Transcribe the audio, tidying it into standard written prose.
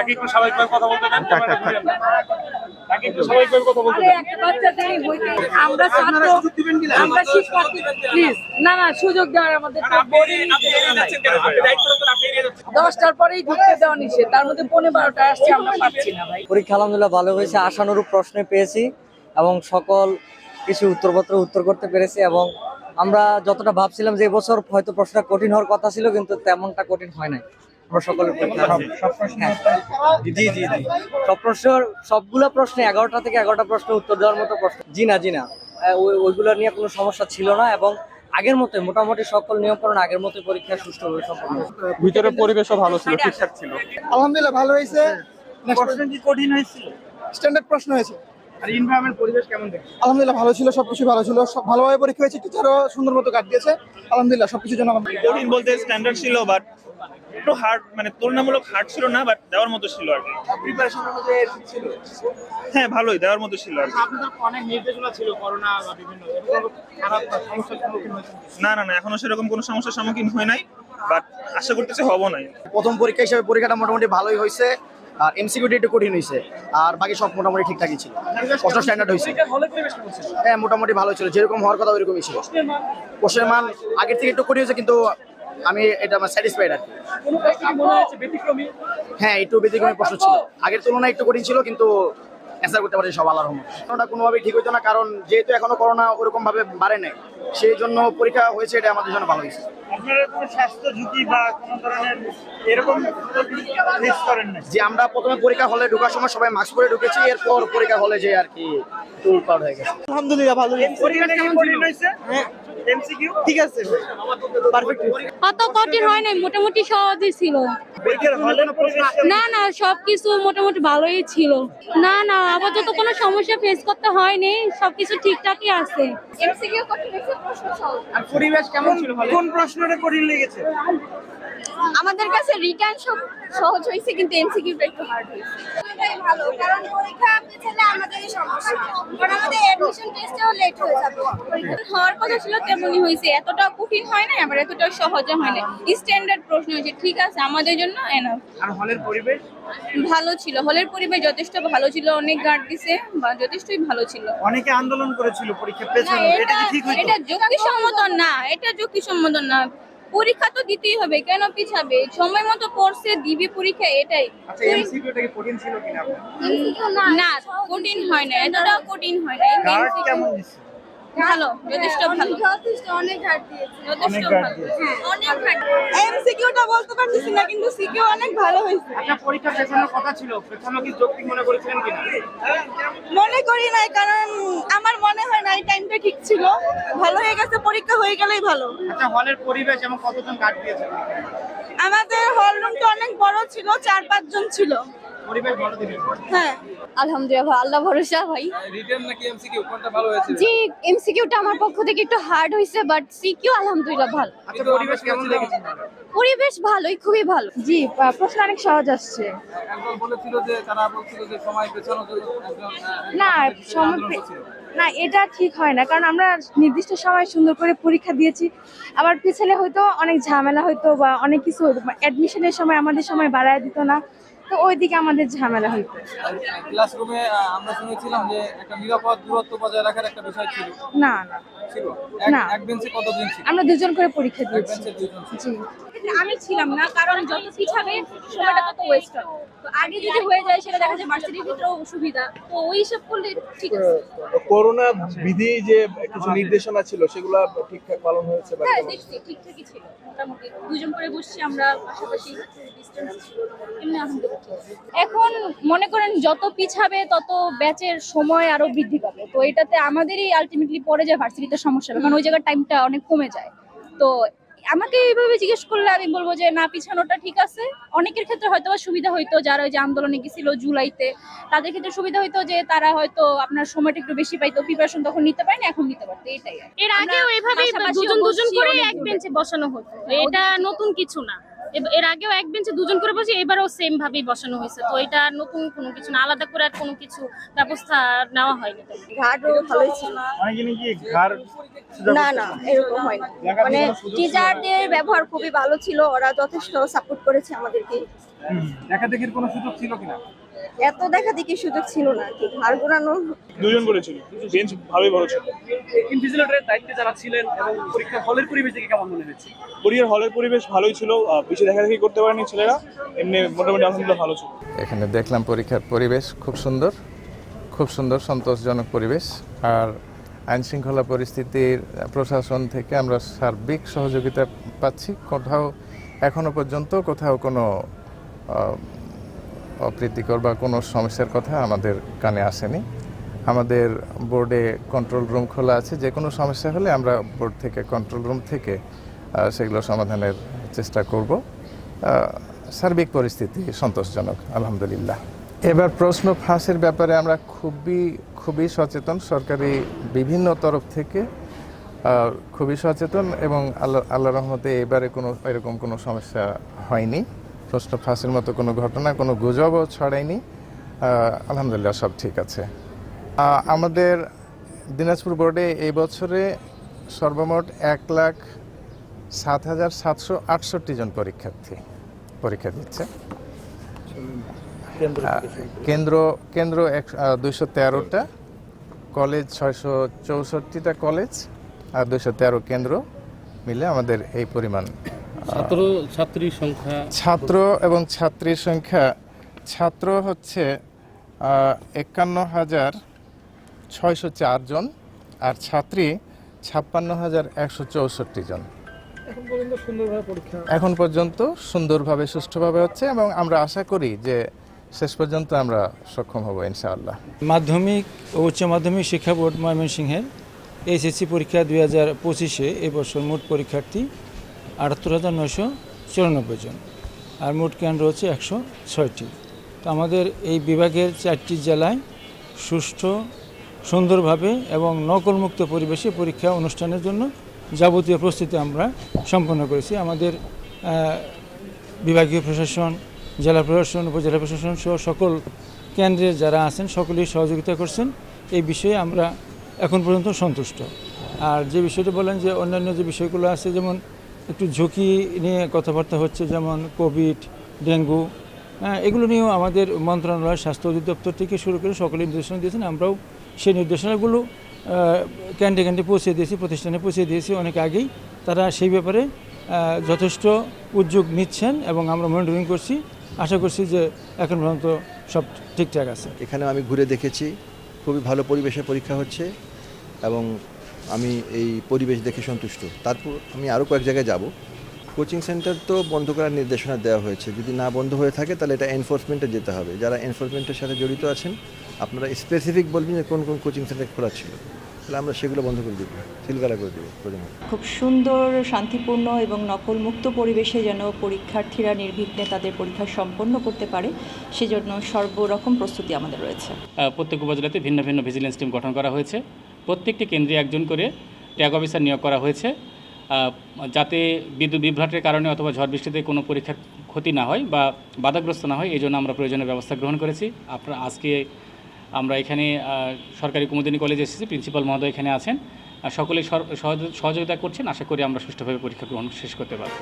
তাকে একটু স্বাভাবিকভাবে কথা বলতে দেন। তাকে একটু স্বাভাবিকভাবে কথা বলতে দেন। আমরা ছাত্র, আমরা শিক্ষার্থী, প্লিজ না সুযোগ দেওয়ার আমাদের 10টার পরেই ঢুকতে দেওয়া নিষেধ, তার মধ্যে 11:30 আসছে, আমরা পাচ্ছি না ভাই। পরীক্ষা আলহামদুলিল্লাহ ভালো হয়েছে, আশানুরূপ প্রশ্ন পেয়েছি এবং সকল কিছু উত্তরপত্র উত্তর করতে পেরেছি এবং আমরা যতটা ভাবছিলাম যে এবছর হয়তো প্রশ্নটা কঠিন হওয়ার কথা ছিল কিন্তু তেমনটা কঠিন হয় নাই। আমরা সকলের সবগুলো প্রশ্নে 11টা থেকে 11টা প্রশ্ন উত্তর দেওয়ার মতো প্রশ্ন। জি না ওইগুলো নিয়ে কোনো সমস্যা ছিল না এবং আগের মতোই মোটামুটি সকল নিয়মকানুন আগের মতোই পরীক্ষা সুষ্ঠুভাবে সম্পন্ন হয়েছে। ভিতরে পরিবেশও ভালো ছিল, ঠিকঠাক ছিল। আলহামদুলিল্লাহ ভালো হয়েছে। প্রশ্ন কি কঠিন হয়েছিল? স্ট্যান্ডার্ড প্রশ্ন হয়েছে। আর এনভায়রনমেন্ট পরিবেশ কেমন দেখছেন? আলহামদুলিল্লাহ ভালো ছিল, সবকিছু ভালো ছিল, সব ভালোভাবে পরীক্ষা হয়েছে, টিচারও সুন্দর মতো গাইড দিয়েছে। আলহামদুলিল্লাহ সবকিছুর জন্য কঠিন বলতে স্ট্যান্ডার্ড ছিল, বাট একটু হার্ড, মানে তুলনামূলক হার্ড ছিল না, বাট দেওয়ার মতো ছিল আর কি। প্রিপারেশন অনুযায়ী ছিল? হ্যাঁ, ভালোই, দেওয়ার মতো ছিল আর কি। আপনাদের অনেক নির্দেশনা ছিল করোনা বা বিভিন্ন এরকম খারাপ সমস্যার সম্মুখীন হয়েছেন? না, এখনো সেরকম কোনো সমস্যার সম্মুখীন হয় নাই, বাট আশা করতেছি হব নাই। প্রথম পরীক্ষা হিসেবে পরীক্ষাটা মোটামুটি ভালোই হয়েছে, আর এমসিকিউটি একটু কঠিন হয়েছে, আর বাকি সব মোটামুটি ঠিকঠাকই ছিল। প্রশ্ন স্ট্যান্ডার্ড হয়েছে। হ্যাঁ, মোটামুটি ভালো ছিল, যেরকম হওয়ার কথা ওইরকমই ছিল। প্রশ্নের মান আগের থেকে একটু কঠিন হয়েছে, কিন্তু আমি এটা আমার স্যাটিসফাইড আর কি। হ্যাঁ, একটু ব্যতিক্রমী প্রশ্ন ছিল, আগের তুলনায় একটু কঠিন ছিল, কিন্তু অ্যান্সার করতে পারছি সব আল্লাহর রহমতে। করোনাটা কোনোভাবেই ঠিক হইতো না, কারণ যেহেতু এখনো করোনা ওরকম ভাবে বাড়ে নাই, সেই জন্য পরীক্ষা হয়েছে, এটা আমাদের জন্য ভালো হয়েছে। আপনারা কোনো স্বাস্থ্য ঝুঁকি বা কোনো ধরনের এরকম ফেস করেন না? যে আমরা প্রথমে পরীক্ষা হলে ঢোকার সময় সবাই মাস্ক পরে ঢুকেছি, এরপর পরীক্ষা হলে যে আর কি টুলপাট হয়ে গেছে। আলহামদুলিল্লাহ ভালো পরীক্ষাটা কেমন কঠিন হয়েছে? এমসিকিউ ঠিক আছে, পারফেক্ট। অত কঠিন হয় নাই, মোটামুটি সহজই ছিল। পরীক্ষার হলের পরিবেশ না সবকিছু মোটামুটি ভালোই ছিল। না আপাতত কোনো সমস্যা ফেস করতে হয়নি, সবকিছু ঠিকঠাকই আছে। এমসিকিউ কঠিন হয়েছে, প্রশ্ন সহজ। আর পরিবেশ কেমন ছিল? কোন প্রশ্নটা কঠিন লেগেছে? আমাদের কাছে রিটার্ন সহজ হয়েছে, কিন্তু এমসিকিউটা একটু হার্ড হয়েছে। এটাই ভালো, কারণ পরীক্ষা পেছালে আমাদেরই সমস্যা, কারণ আমাদের অ্যাডমিশন টেস্টেও লেট হয়ে যাবে। পরীক্ষা হওয়ার কথা ছিল তেমনই হয়েছে, এতটা কঠিন হয় না, আবার এতটা সহজে হয় না। স্ট্যান্ডার্ড প্রশ্ন হয়েছে, ঠিক আছে, আমাদের জন্য এনাফ। আর হলের পরিবেশ ভালো ছিল, হলের পরিবেশ যথেষ্ট ভালো ছিল, অনেক গার্ড দিছে বা যথেষ্টই ভালো ছিল। অনেকে আন্দোলন করেছিল পরীক্ষা না, পেছানো, এটা কি ঠিক হইতো? এটা যুক্তিসম্মত না, এটা যুক্তিসম্মত না। পরীক্ষা তো দিতেই হবে, কেন পিছাবে? সময় মতো পড়ছে, দিবি পরীক্ষা, এটাই। আচ্ছা, এমসিকিউটা কি কঠিন ছিল কিনা আপনার? না কঠিন হয় না, এতটাও কঠিন হয় না। গার্ড কেমন দিছে? ভালো, যথেষ্ট ভালো, যথেষ্ট অনেক হার্ড দিয়েছে। যথেষ্ট ভালো, অনেক হার্ড। এমসিকিউটা বলতে পারতেছি না, কিন্তু সিকিউ অনেক ভালো হয়েছে। আচ্ছা, পরীক্ষা পেছানোর কথা ছিল, পেছানো কি যৌক্তিক মনে করেছিলেন কিনা? মনে করি নাই, কারণ আমার মনে হয় না এই টাইমটা ঠিক ছিল। ভালো হয়ে গেছে, পরীক্ষা হয়ে গেলেই ভালো। আচ্ছা, হলের পরিবেশ এবং কতজন গার্ড দিয়েছে? আমাদের হল রুমটা অনেক বড় ছিল, 4-5 জন ছিল। পরিবেশ ভালো দিলেন? হ্যাঁ, আলহামদুলিল্লাহ, আল্লাহ ভরসা ভাই। রিটেন নাকি এমসিকিউ কোনটা ভালো হয়েছে? জি, এমসিকিউটা আমার পক্ষ থেকে একটু হার্ড হয়েছে, বাট সিকিউ আলহামদুলিল্লাহ ভালো। আচ্ছা, পরিবেশ কেমন লেগেছে? পরিবেশ ভালোই, খুবই ভালো। জি, প্রশ্ন অনেক সহজ আসছে। একজন বলেছিল যে তারা বলছিল যে সময় পেছানোর জন্য একজন না না এটা ঠিক হয় না, কারণ আমরা নির্দিষ্ট সময় সুন্দর করে পরীক্ষা দিয়েছি, আবার পিছনে হয়তো অনেক ঝামেলা হইতো বা অনেক কিছু হইতো, অ্যাডমিশনের সময় আমাদের সময় বাড়ায় দিত না, তো ওইদিকে আমাদের ঝামেলা হইতো। ক্লাসরুমে আমরা শুনেছিলাম যে একটা নিরাপদ দূরত্ব বজায় রাখার একটা বিষয় ছিল। না ছিল? না। এক বেঞ্চে কতজন ছিল? আমরা 2 জন করে পরীক্ষা এক দিয়েছি। বেঞ্চে 2 জন ছিল। জি, আমি ছিলাম না, কারণ যত পিছাবে সময়টা তত ওয়েস্ট হয়। তো আগে যদি হয়ে যায় সেটা দেখা যায় ভার্সিটির ভিতরেও সুবিধা, তো ওই সব করলে ঠিক আছে। করোনা বিধি যে কিছু নির্দেশনা ছিল সেগুলো ঠিকঠাক পালন হয়েছে? হ্যাঁ, দেখছি ঠিকঠাকই ছিল, মোটামুটি 2 জন করে বসছি আমরা, পাশাপাশি ডিসটেন্স ছিল, এমনি আলহামদুলিল্লাহ ঠিক আছে। এখন মনে করেন যত পিছাবে তত ব্যাচের সময় আরো বৃদ্ধি পাবে, তো এটাতে আমাদেরই আলটিমেটলি পরে যায় ভার্সিটিতে সমস্যা হবে, কারণ ওই জায়গার টাইমটা অনেক কমে যায়। তো আমাকে এইভাবে জিজ্ঞেস করলে আমি বলবো যে না, পিছানোটা ঠিক আছে। অনেকের ক্ষেত্রে হয়তো সুবিধা হইতো, যারা ওই যে আন্দোলনে গেছিল জুলাইতে, তাদের ক্ষেত্রে সুবিধা হইতো যে তারা হয়তো আপনার সময়টা একটু বেশি পাইতো, প্রিপারেশন তখন নিতে পারেনি, এখন নিতে পারতো, এটাই। এর আগেও এইভাবেই দুজন করে এক বেঞ্চে বসানো হতো, এটা নতুন কিছু না। এর আগেও এক বেঞ্চে দুজন করে বসে, এবারেও সেম ভাবেই বসানো হয়েছে। তো এটা নতুন কোনো কিছু না, আলাদা করে আর কোনো কিছু ব্যবস্থা নেওয়া হয়নি। ঘাটও ভালোই ছিল। না না, এরকম হয়নি। মানে টিচারদের ব্যবহার খুবই ভালো ছিল, ওরা যথেষ্ট সাপোর্ট করেছে আমাদেরকে। দেখাদেখির কোনো সুযোগ ছিল কিনা? এত দেখা দেখি সুযোগ ছিল না আর কি, ঘাড় ঘোরানো। দুজন করেছিল, বেঞ্চ ভালোই বড় ছিল। ইনভিজিলেটরের দায়িত্বে যারা ছিলেন এবং পরীক্ষা হলের পরিবেশ থেকে কেমন মনে হয়েছে? পরীক্ষার হলের পরিবেশ ভালোই ছিল, বেশি দেখাদেখি করতে পারেনি ছেলেরা, এমনি মোটামুটি আলহামদুলিল্লাহ ভালো ছিল। এখানে দেখলাম পরীক্ষার পরিবেশ খুব সুন্দর সন্তোষজনক পরিবেশ। আর আইন শৃঙ্খলা পরিস্থিতির প্রশাসন থেকে আমরা সার্বিক সহযোগিতা পাচ্ছি। এখনো পর্যন্ত কোথাও কোনো অপ্রীতিকর বা কোনো সমস্যার কথা আমাদের কানে আসেনি। আমাদের বোর্ডে কন্ট্রোল রুম খোলা আছে, যে কোনো সমস্যা হলে আমরা বোর্ড থেকে কন্ট্রোল রুম থেকে সেগুলো সমাধানের চেষ্টা করব। সার্বিক পরিস্থিতি সন্তোষজনক আলহামদুলিল্লাহ। এবার প্রশ্ন ফাঁসের ব্যাপারে আমরা খুবই সচেতন, সরকারি বিভিন্ন তরফ থেকে খুবই সচেতন, এবং আল্লাহ রহমতে এবারে এরকম কোনো সমস্যা হয়নি। প্রশ্ন ফাঁসের মতো কোনো ঘটনা, কোনো গুজবও ছড়ায়নি। আলহামদুলিল্লাহ সব ঠিক আছে। আমাদের দিনাজপুর বোর্ডে এই বছরে সর্বমোট 1,07,768 জন পরীক্ষার্থী পরীক্ষা দিচ্ছে। কেন্দ্র 213টা, কলেজ 664টা কলেজ আর 213 কেন্দ্র মিলে আমাদের এই পরিমাণ ছাত্র এবং ছাত্রীর সংখ্যা। ছাত্র হচ্ছে 51,604 জন আর ছাত্রী 56,164 জন। এখন পর্যন্ত সুন্দরভাবে সুষ্ঠুভাবে হচ্ছে এবং আমরা আশা করি যে শেষ পর্যন্ত আমরা সক্ষম হব ইনশাআল্লাহ। মাধ্যমিক ও উচ্চ মাধ্যমিক শিক্ষা বোর্ড ময়মনসিংহের এইচএসসি পরীক্ষা 2025-এ এবছর মোট পরীক্ষার্থী 78,994 জন আর মোট কেন্দ্র হচ্ছে 106টি। তো আমাদের এই বিভাগের 4টি জেলায় সুষ্ঠু সুন্দরভাবে এবং নকলমুক্ত পরিবেশে পরীক্ষা অনুষ্ঠানের জন্য যাবতীয় প্রস্তুতি আমরা সম্পন্ন করেছি। আমাদের বিভাগীয় প্রশাসন, জেলা প্রশাসন, উপজেলা প্রশাসন সহ সকল কেন্দ্রের যারা আছেন সকলেই সহযোগিতা করছেন। এই বিষয়ে আমরা এখন পর্যন্ত সন্তুষ্ট। আর যে বিষয়টি বলেন যে অন্যান্য যে বিষয়গুলো আছে, যেমন একটু ঝুঁকি নিয়ে কথাবার্তা হচ্ছে, যেমন কোভিড, ডেঙ্গু, এগুলো নিয়েও আমাদের মন্ত্রণালয়, স্বাস্থ্য অধিদপ্তর থেকে শুরু করে সকলে নির্দেশনা দিয়েছেন। আমরাও সেই নির্দেশনাগুলো ক্যান্টে পৌঁছে দিয়েছি, প্রতিষ্ঠানে পৌঁছে দিয়েছি অনেক আগেই। তারা সেই ব্যাপারে যথেষ্ট উদ্যোগ নিচ্ছেন এবং আমরা মনিটরিং করছি। আশা করছি যে এখন পর্যন্ত সব ঠিকঠাক আছে। এখানে আমি ঘুরে দেখেছি, খুবই ভালো পরিবেশে পরীক্ষা হচ্ছে এবং আমি এই পরিবেশ দেখে সন্তুষ্ট। তারপর আমি আরও কয়েক জায়গায় যাব। কোচিং সেন্টার তো বন্ধ করার নির্দেশনা দেওয়া হয়েছে, যদি না বন্ধ হয়ে থাকে তাহলে এটা এনফোর্সমেন্টে যেতে হবে। যারা এনফোর্সমেন্টের সাথে জড়িত আছেন আপনারা স্পেসিফিক বলবেন যে কোন কোন কোচিং সেন্টার খোলা ছিল, তাহলে আমরা সেগুলো বন্ধ করে দেবো, সিলগালা করে দেবো। খুব সুন্দর, শান্তিপূর্ণ এবং নকলমুক্ত পরিবেশে যেন পরীক্ষার্থীরা নির্বিঘ্নে তাদের পরীক্ষা সম্পন্ন করতে পারে সেজন্য সর্বরকম প্রস্তুতি আমাদের রয়েছে। প্রত্যেক উপজেলাতে ভিন্ন ভিন্ন ভিজিলেন্স টিম গঠন করা হয়েছে। প্রত্যেকটি কেন্দ্রে একজন করে ট্যাগ অফিসার নিয়োগ করা হয়েছে, যাতে বিদ্যুৎ বিভ্রাটের কারণে অথবা ঝড় বৃষ্টিতে কোনো পরীক্ষার ক্ষতি না হয় বা বাধাগ্রস্ত না হয়, এই জন্য আমরা প্রয়োজনীয় ব্যবস্থা গ্রহণ করেছি। আজকে আমরা এখানে সরকারি কুমুদিনী কলেজে এসেছি, প্রিন্সিপাল মহোদয় এখানে আছেন, সকলেই সহযোগিতা করছেন। আশা করি আমরা সুষ্ঠুভাবে পরীক্ষা গ্রহণ শেষ করতে পারব।